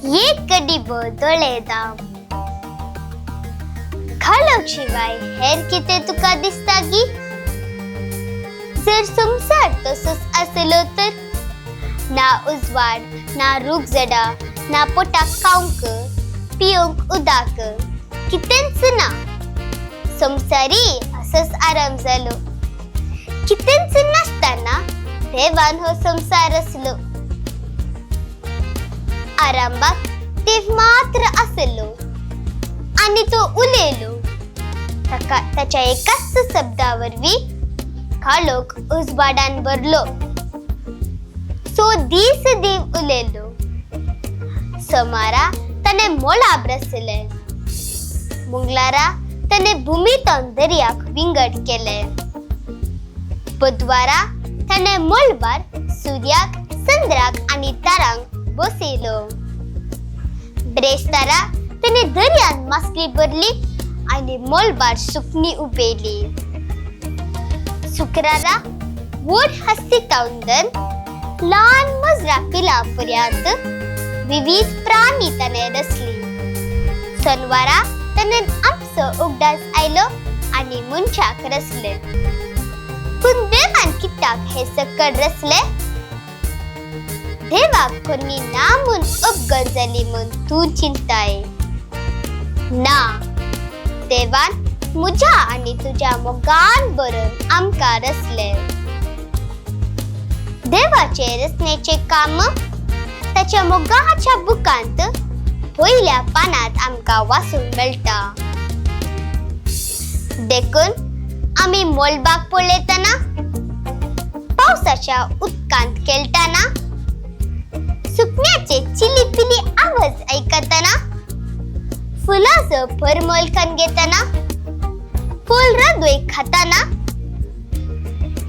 ये कधी बदलेदाम खालक शिवाय हेर किते तुका दिसता की जर संसार तसोच आसलो तर ना उजवाड ना रूखजडा ना पोटाक खावंक पिवंक उदाक कितेंच ना संसारी असोच आराम जालो कितेंच नासतना देवान हो संसार असलो आरामाक देव मात्र असलो आणि तो उलेलो त्याच्या एकाच शब्दावरवी खालोक उजवाडान भरलो सो दीस देव उलेलो सोमारा तने मोळा ब्रसले मंगळारा तने भूमीतून दर्याक विंगड केले बुधवारा तने मोळबार सूर्याक चंद्राक आणि तारांक बसयलो ब्रेस्तारा तने दर्यान मासली भरली आणि मोळबार सुकणी उबेली शुक्रारा वड हस्तिताउंदन ल्हान मजरा पिलापर्यंत विविध प्राणी तने रचली शनिवारा तने आमचो उगडास आयलो आणि मनशाक रचले पूण देवान कित्याक हे सकट रचले देवाक कोणी ना म्हूण अपघात जाली म्हूण तूं चिंताय ना देवान मुझ्या आणि तुझ्या मोगान बरोवन आमकां रचले देवाचे रचनेचे काम त्याच्या मोगाच्या बुकांत पहिल्या पानात आमकां वाचून मेळटा देखून आम्ही मोलबाग पळयतना पावसाच्या उदकांत खेळटाना सुकण्याचे चिलीपिली आवाज ऐकताना फुलाचो परमळ कण घेताना फुल रगवे खाताना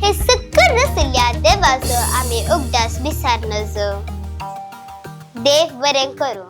हे सकट रचल्या देवाचो आम्ही उगडास विसरनजो देव बरें करूं